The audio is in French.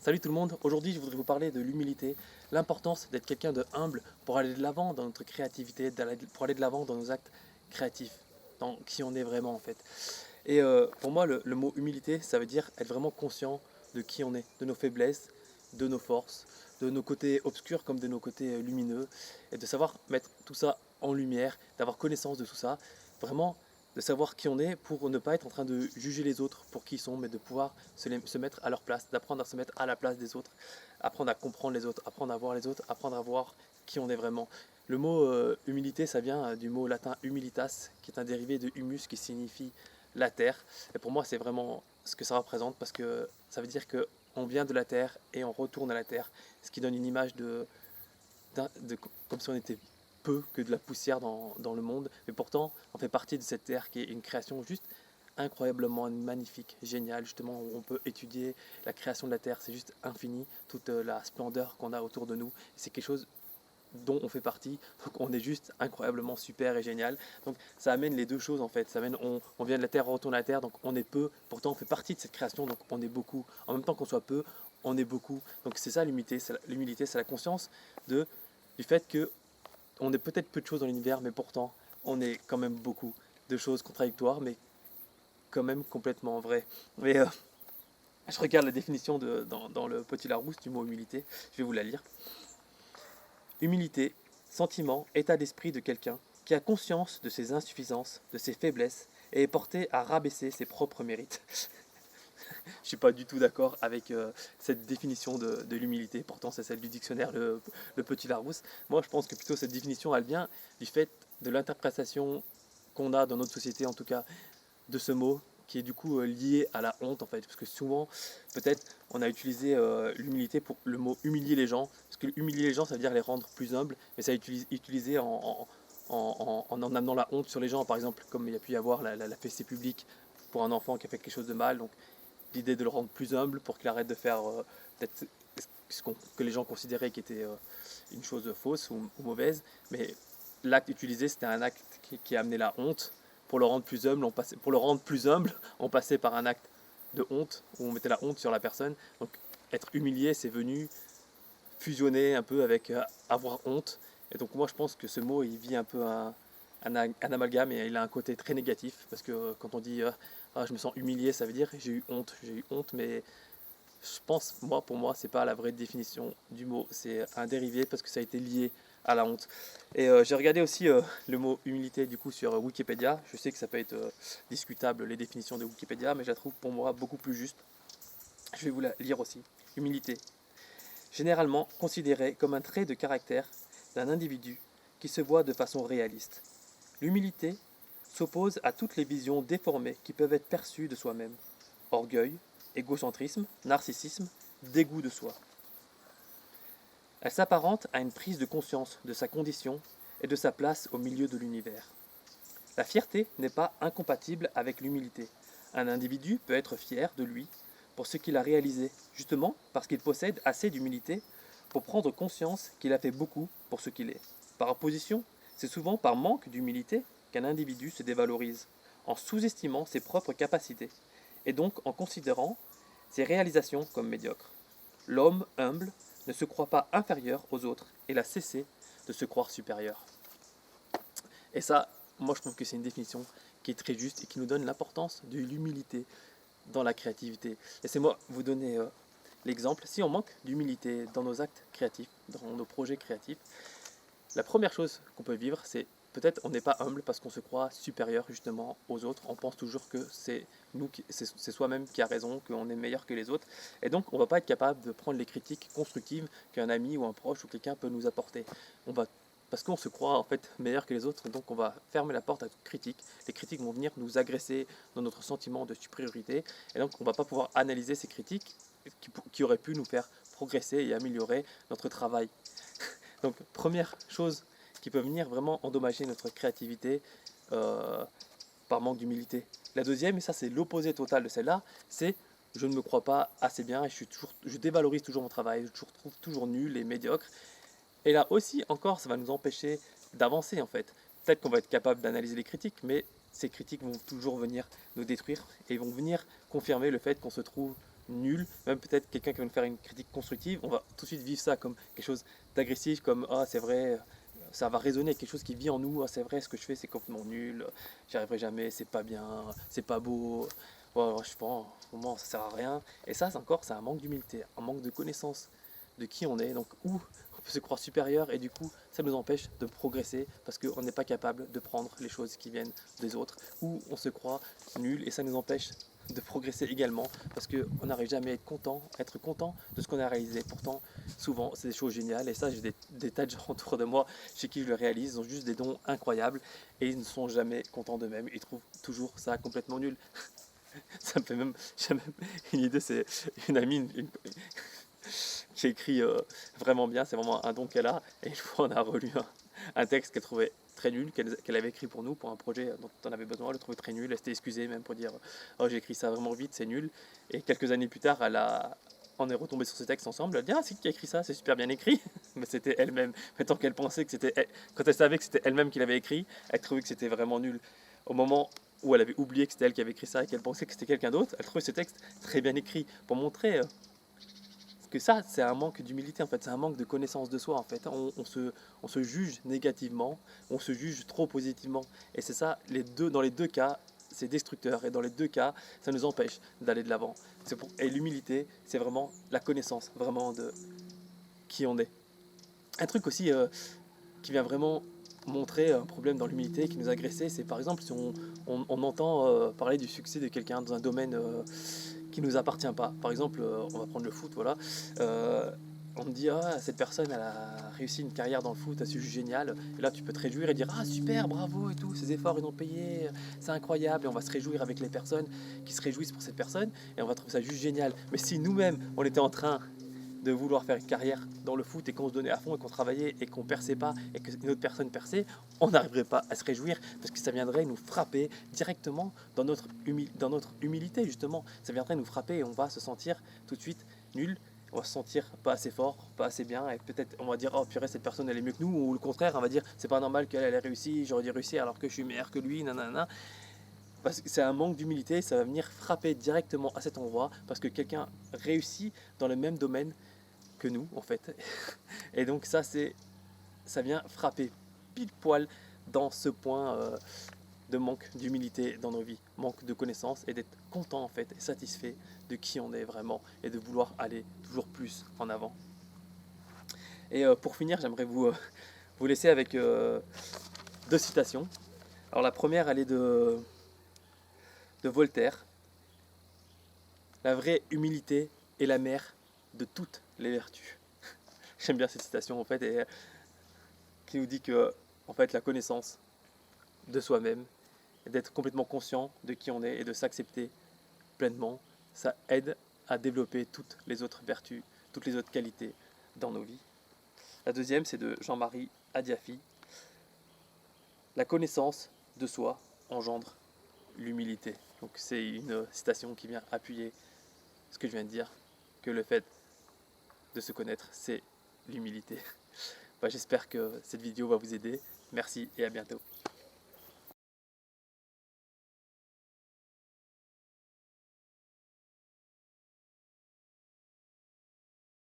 Salut tout le monde, aujourd'hui je voudrais vous parler de l'humilité, l'importance d'être quelqu'un de humble pour aller de l'avant dans notre créativité, pour aller de l'avant dans nos actes créatifs, dans qui on est vraiment en fait. Et pour moi le mot humilité ça veut dire être vraiment conscient de qui on est, de nos faiblesses, de nos forces, de nos côtés obscurs comme de nos côtés lumineux, et de savoir mettre tout ça en lumière, d'avoir connaissance de tout ça, vraiment de savoir qui on est pour ne pas être en train de juger les autres pour qui ils sont, mais de pouvoir se mettre à leur place, d'apprendre à se mettre à la place des autres, apprendre à comprendre les autres, apprendre à voir les autres, apprendre à voir qui on est vraiment. Le mot humilité, ça vient du mot latin humilitas, qui est un dérivé de humus qui signifie la terre. Et pour moi, c'est vraiment ce que ça représente parce que ça veut dire que on vient de la terre et on retourne à la terre, ce qui donne une image de comme si on était peu que de la poussière dans le monde, mais pourtant on fait partie de cette terre qui est une création juste incroyablement magnifique, géniale, justement où on peut étudier la création de la terre, c'est juste infini, toute la splendeur qu'on a autour de nous, c'est quelque chose dont on fait partie, donc on est juste incroyablement super et génial. Donc ça amène les deux choses en fait, ça amène on vient de la terre, on retourne à la terre, donc on est peu, pourtant on fait partie de cette création, donc on est beaucoup. En même temps qu'on soit peu, on est beaucoup. Donc c'est ça l'humilité, c'est la conscience de, du fait que on est peut-être peu de choses dans l'univers, mais pourtant on est quand même beaucoup de choses contradictoires, mais quand même complètement vraies. Mais je regarde la définition dans le Petit Larousse du mot humilité, je vais vous la lire. Humilité, sentiment, état d'esprit de quelqu'un qui a conscience de ses insuffisances, de ses faiblesses et est porté à rabaisser ses propres mérites. Je ne suis pas du tout d'accord avec cette définition de l'humilité, pourtant c'est celle du dictionnaire, le Petit Larousse. Moi je pense que plutôt cette définition elle vient du fait de l'interprétation qu'on a dans notre société, en tout cas de ce mot, qui est du coup lié à la honte en fait, parce que souvent peut-être on a utilisé l'humilité pour le mot humilier les gens, parce que humilier les gens ça veut dire les rendre plus humbles, mais ça a utilisé en amenant la honte sur les gens, par exemple comme il y a pu y avoir la fessée publique pour un enfant qui a fait quelque chose de mal, donc l'idée de le rendre plus humble pour qu'il arrête de faire peut-être que les gens considéraient qui était une chose fausse ou mauvaise, mais l'acte utilisé c'était un acte qui a amené la honte. Pour le rendre plus humble, on passait par un acte de honte, où on mettait la honte sur la personne. Donc être humilié, c'est venu fusionner un peu avec avoir honte. Et donc moi je pense que ce mot, il vit un peu un amalgame et il a un côté très négatif. Parce que quand on dit ah, je me sens humilié, ça veut dire j'ai eu honte, mais je pense, moi, pour moi, c'est pas la vraie définition du mot. C'est un dérivé parce que ça a été lié à la honte. Et j'ai regardé aussi le mot humilité du coup sur Wikipédia. Je sais que ça peut être discutable les définitions de Wikipédia, mais je la trouve pour moi beaucoup plus juste. Je vais vous la lire aussi. Humilité. Généralement considérée comme un trait de caractère d'un individu qui se voit de façon réaliste. L'humilité s'oppose à toutes les visions déformées qui peuvent être perçues de soi-même. Orgueil, égocentrisme, narcissisme, dégoût de soi. Elle s'apparente à une prise de conscience de sa condition et de sa place au milieu de l'univers. La fierté n'est pas incompatible avec l'humilité. Un individu peut être fier de lui pour ce qu'il a réalisé, justement parce qu'il possède assez d'humilité pour prendre conscience qu'il a fait beaucoup pour ce qu'il est. Par opposition, c'est souvent par manque d'humilité qu'un individu se dévalorise, en sous-estimant ses propres capacités, et donc en considérant ses réalisations comme médiocres. L'homme humble ne se croit pas inférieur aux autres et a cessé de se croire supérieur. Et ça, moi je trouve que c'est une définition qui est très juste et qui nous donne l'importance de l'humilité dans la créativité. Laissez-moi vous donner l'exemple. Si on manque d'humilité dans nos actes créatifs, dans nos projets créatifs, la première chose qu'on peut vivre, c'est peut-être on n'est pas humble parce qu'on se croit supérieur justement aux autres. On pense toujours que c'est c'est soi-même qui a raison, qu'on est meilleur que les autres. Et donc on ne va pas être capable de prendre les critiques constructives qu'un ami ou un proche ou quelqu'un peut nous apporter. On va parce qu'on se croit en fait meilleur que les autres, donc on va fermer la porte à toute critique. Les critiques vont venir nous agresser dans notre sentiment de supériorité, et donc on ne va pas pouvoir analyser ces critiques qui auraient pu nous faire progresser et améliorer notre travail. Donc, première chose qui peut venir vraiment endommager notre créativité euh, par manque d'humilité. La deuxième, et ça c'est l'opposé total de celle-là, c'est je ne me crois pas assez bien et je dévalorise toujours mon travail, je trouve toujours nul et médiocre. Et là aussi, encore, ça va nous empêcher d'avancer en fait. Peut-être qu'on va être capable d'analyser les critiques, mais ces critiques vont toujours venir nous détruire et vont venir confirmer le fait qu'on se trouve nul, même peut-être quelqu'un qui va nous faire une critique constructive, on va tout de suite vivre ça comme quelque chose d'agressif, comme ah c'est vrai, ça va résonner avec quelque chose qui vit en nous, ah c'est vrai ce que je fais c'est complètement nul, j'y arriverai jamais, c'est pas bien, c'est pas beau, ouais, ouais, je pense, au moment ça sert à rien. Et ça c'est encore, c'est un manque d'humilité, un manque de connaissance de qui on est, donc où on peut se croire supérieur et du coup ça nous empêche de progresser parce qu'on n'est pas capable de prendre les choses qui viennent des autres, ou on se croit nul et ça nous empêche de progresser également parce qu'on n'arrive jamais à être content de ce qu'on a réalisé. Pourtant, souvent, c'est des choses géniales et ça, j'ai des tas de gens autour de moi chez qui je le réalise, ils ont juste des dons incroyables et ils ne sont jamais contents d'eux-mêmes, ils trouvent toujours ça complètement nul. Ça me fait même, j'ai même une idée, c'est une amie qui écrit vraiment bien, c'est vraiment un don qu'elle a, et une fois on a relu un texte qu'elle trouvait très nul, qu'elle avait écrit pour nous, pour un projet dont on avait besoin, elle le trouvait très nul, elle s'était excusée même pour dire oh j'ai écrit ça vraiment vite, c'est nul, et quelques années plus tard on est retombé sur ce texte ensemble, elle dit ah c'est qui a écrit ça, c'est super bien écrit, mais c'était elle-même, mais tant qu'elle pensait que c'était elle, quand elle savait que c'était elle-même qui l'avait écrit, elle trouvait que c'était vraiment nul. Au moment où elle avait oublié que c'était elle qui avait écrit ça et qu'elle pensait que c'était quelqu'un d'autre, elle trouvait ce texte très bien écrit pour montrer que ça, c'est un manque d'humilité en fait, c'est un manque de connaissance de soi en fait. On se juge négativement, on se juge trop positivement. Et c'est ça, dans les deux cas, c'est destructeur. Et dans les deux cas, ça nous empêche d'aller de l'avant. Et l'humilité, c'est vraiment la connaissance, vraiment de qui on est. Un truc aussi qui vient vraiment montrer un problème dans l'humilité, qui nous agressait, c'est par exemple si on entend parler du succès de quelqu'un dans un domaine qui nous appartient pas. Par exemple, on va prendre le foot, voilà. Euh, on me dit, ah, cette personne, elle a réussi une carrière dans le foot, c'est juste génial. Et là, tu peux te réjouir et dire, ah, super, bravo et tout, ses efforts, ils ont payé, c'est incroyable. Et on va se réjouir avec les personnes qui se réjouissent pour cette personne et on va trouver ça juste génial. Mais si nous-mêmes, on était en train de vouloir faire une carrière dans le foot et qu'on se donnait à fond et qu'on travaillait et qu'on perçait pas et qu'une autre personne perçait, on n'arriverait pas à se réjouir parce que ça viendrait nous frapper directement dans notre humilité justement. Ça viendrait nous frapper et on va se sentir tout de suite nul, on va se sentir pas assez fort, pas assez bien et peut-être on va dire oh purée cette personne elle est mieux que nous ou le contraire on va dire c'est pas normal qu'elle ait réussi, j'aurais dû réussir alors que je suis meilleur que lui, nanana. Parce que c'est un manque d'humilité, ça va venir frapper directement à cet endroit parce que quelqu'un réussit dans le même domaine que nous en fait. Et donc ça vient frapper pile poil dans ce point de manque d'humilité dans nos vies, manque de connaissance et d'être content en fait et satisfait de qui on est vraiment et de vouloir aller toujours plus en avant. Et pour finir, j'aimerais vous laisser avec deux citations. Alors la première, elle est de Voltaire. La vraie humilité est la mère de toutes les vertus. J'aime bien cette citation en fait, et qui nous dit que en fait la connaissance de soi-même, et d'être complètement conscient de qui on est et de s'accepter pleinement, ça aide à développer toutes les autres vertus, toutes les autres qualités dans nos vies. La deuxième, c'est de Jean-Marie Adiafi. La connaissance de soi engendre l'humilité. Donc c'est une citation qui vient appuyer ce que je viens de dire, que le fait de se connaître, c'est l'humilité. J'espère que cette vidéo va vous aider. Merci et à bientôt.